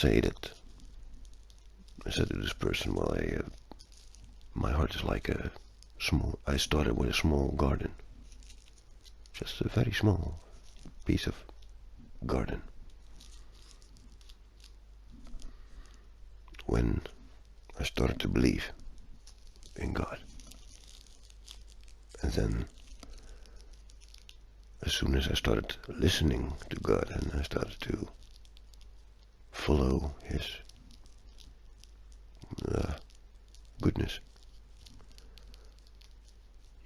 say that I said to this person, well, my heart is like a small, I started with a small garden, just a very small piece of garden. When I started to believe in God. And then, as soon as I started listening to God and I started to follow His goodness,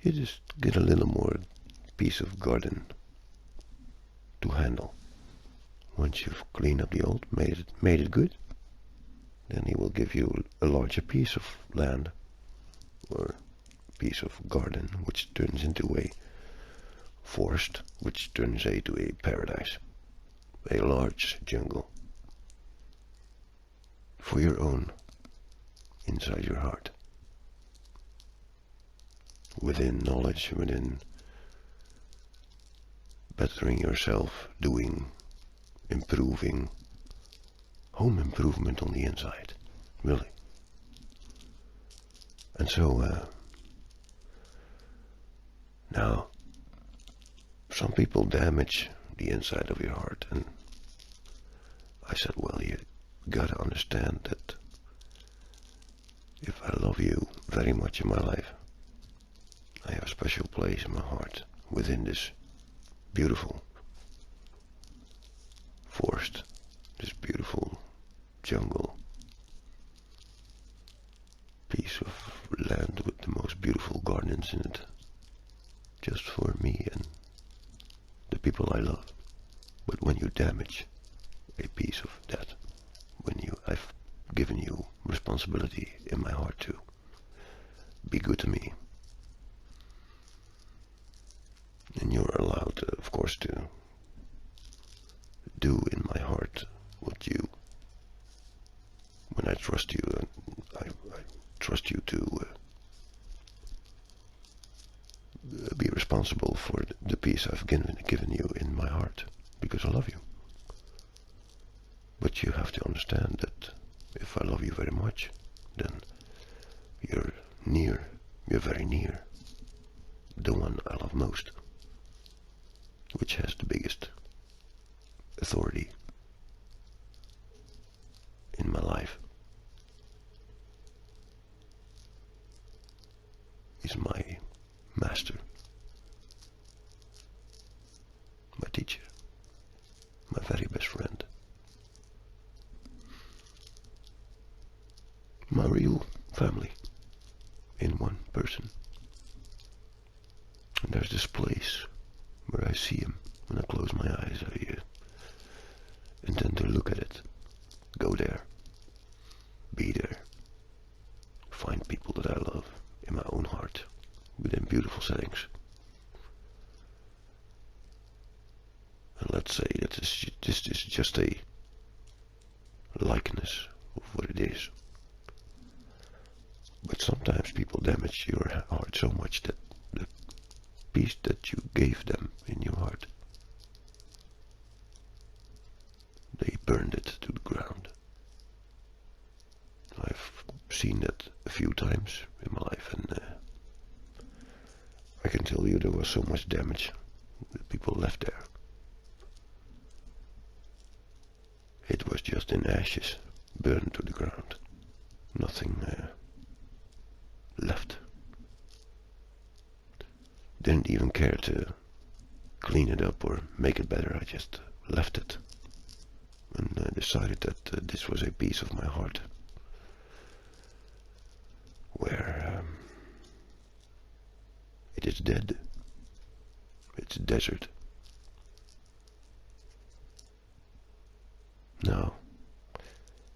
you just get a little more piece of garden to handle. Once you've cleaned up the old, made it good, then He will give you a larger piece of land or piece of garden, which turns into a forest, which turns into a paradise, a large jungle for your own, inside your heart, within knowledge, within bettering yourself, doing, improving, home improvement on the inside, really. And so, now, some people damage the inside of your heart, and I said, well, you gotta understand that if I love you very much in my life, I have a special place in my heart within this beautiful forest, this beautiful jungle, piece of land with the most beautiful gardens in it, just for me and the people I love. But when you damage a piece of that, I've given you responsibility in my heart to be good to me, and you're allowed, of course, to do in my heart what you, when I trust you, and I trust you to be responsible for the peace I've given you in my heart, because I love you. But you have to understand that if I love you very much, then you're very near the one I love most, which has the biggest authority in my life. Is my master, my teacher, my very best friend, my real family in one person. And there's this place where I see Him. When I close my eyes, I intend to look at it, go there, be there, find people that I love in my own heart, within beautiful settings. And let's say that this is just a likeness of what it is. But sometimes people damage your heart so much that the peace that you gave them in your heart, they burned it to the ground. I've seen that a few times in my life, and I can tell you there was so much damage that people left there. It was just in ashes, burned to the ground. Nothing left. Didn't even care to clean it up or make it better. I just left it and decided that this was a piece of my heart where it is dead. It's a desert. Now,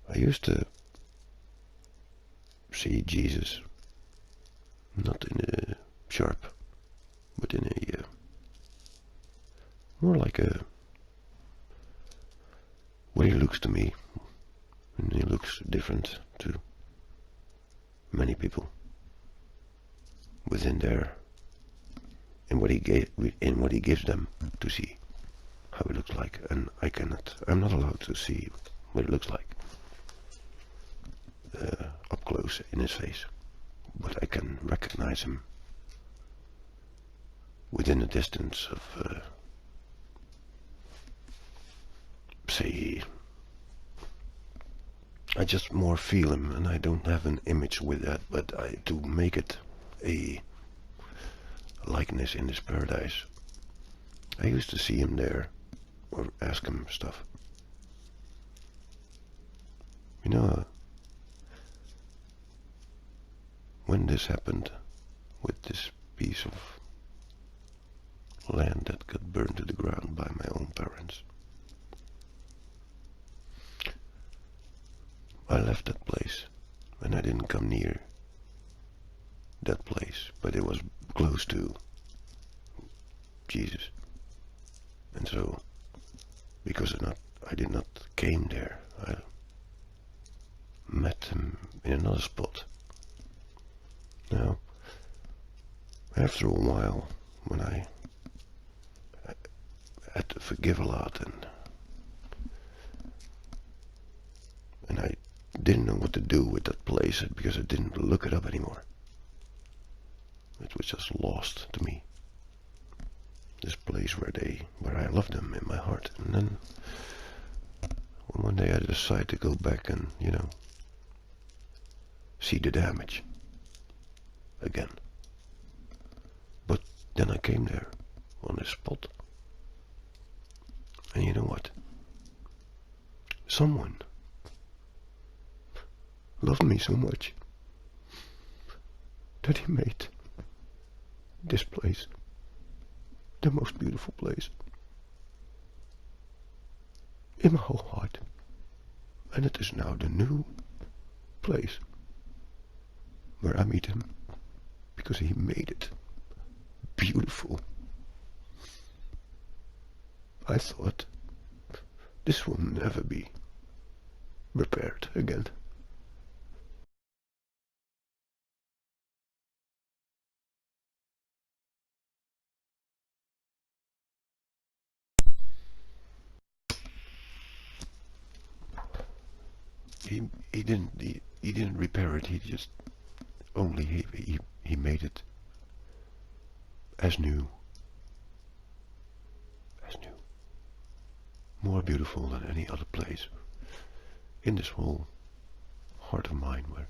I used to see Jesus not in a sharp, but in a more like a what he looks to me, and he looks different to many people within there, in what he gives them to see how it looks like, and I'm not allowed to see what it looks like. up close in his face, but I can recognize him within a distance of, say, I just more feel him, and I don't have an image with that, but to make it a likeness in this paradise, I used to see him there, or ask him stuff. You know, when this happened with this piece of land that got burned to the ground by my own parents, I left that place, and I didn't come near that place, but it was close to Jesus. And so, because I did not came there, I met him in another spot. Now, after a while, when I had to forgive a lot, and I didn't know what to do with that place because I didn't look it up anymore. It was just lost to me. This place where I loved them in my heart. And then one day I decided to go back and, see the damage again. But then I came there on this spot. And you know what? Someone loved me so much that he made this place the most beautiful place in my whole heart. And it is now the new place where I meet him, because he made it beautiful. I thought this will never be repaired again. He didn't repair it. He just only he made it as new, more beautiful than any other place in this whole heart of mine, where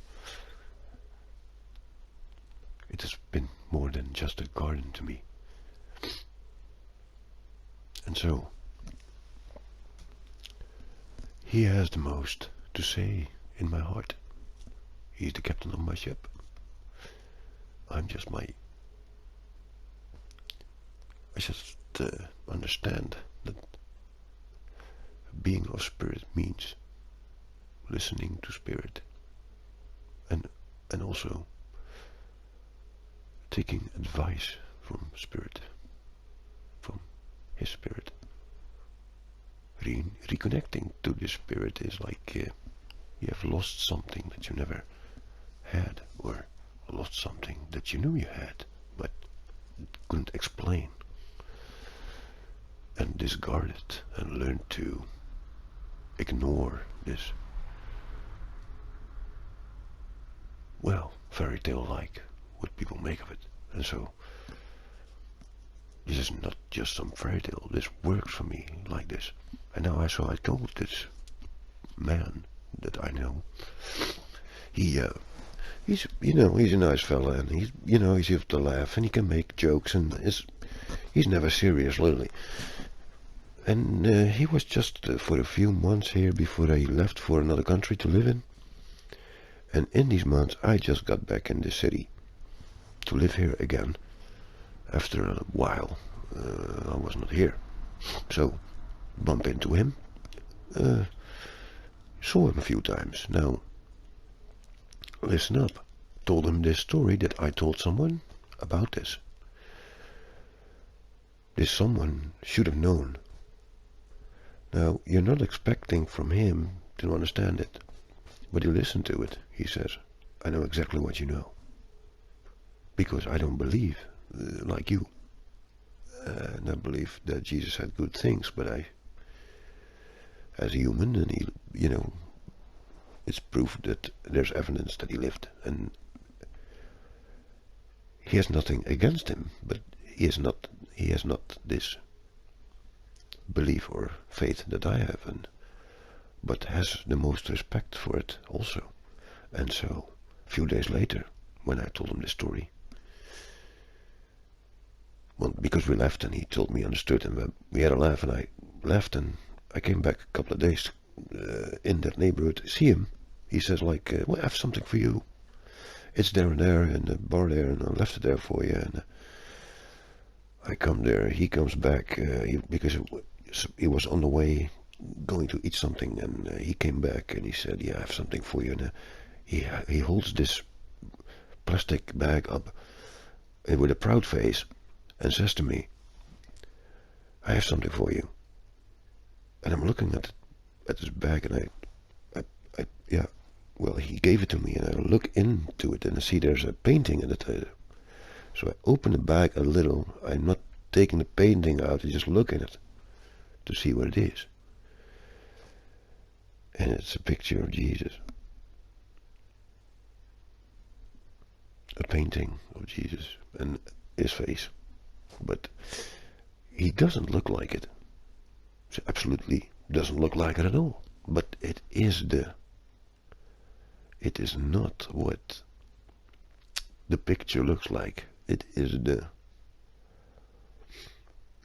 it has been more than just a garden to me. And so he has the most to say in my heart. He's the captain of my ship. I'm just I just understand that being of spirit means listening to spirit, and also taking advice from spirit, from his spirit. Reconnecting to this spirit is like you have lost something that you never had, or lost something that you knew you had but couldn't explain, and discard it and learn to ignore this, well, fairy tale like what people make of it. And so this is not just some fairy tale. This works for me like this. And now I told this man that I know, he's a nice fella, and he's easy to laugh, and he can make jokes, and he's never serious, literally. And he was just for a few months here before I left for another country to live in. And in these months I just got back in the city to live here again after a while. I was not here, so bump into him, saw him a few times. Now listen up, told him this story that I told someone about this. This someone should have known. Now you're not expecting from him to understand it, but you listen to it. He says, I know exactly what you know, because I don't believe like you. And I believe that Jesus had good things, but I, as a human, and he, It's proof that there's evidence that he lived, and he has nothing against him, but he has not this belief or faith that I have, but has the most respect for it also. And so, a few days later, when I told him the story, well, because we left and he told me he understood, and we had a laugh, and I left, and I came back a couple of days in that neighborhood to see him. He says, like, well, I have something for you. It's there and there, in the bar there, and I left it there for you. And I come there, he comes back, because he was on the way going to eat something, and he came back and he said, yeah, I have something for you. And he holds this plastic bag up with a proud face and says to me, I have something for you. And I'm looking at this bag, and yeah, well, he gave it to me, and I look into it, and I see there's a painting in it. So I open the bag a little. I'm not taking the painting out, I just look in it to see what it is. And it's a picture of Jesus. A painting of Jesus and his face. But he doesn't look like it. He absolutely doesn't look like it at all. But it is not what the picture looks like. It is the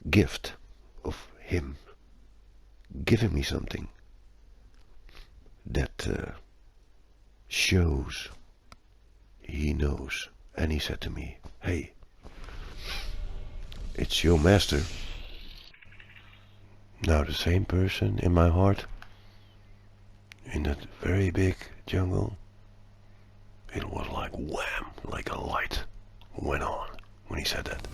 gift of him giving me something that shows he knows. And he said to me, hey, it's your master. Now the same person in my heart, in that very big jungle, it was like wham, like a light went on when he said that.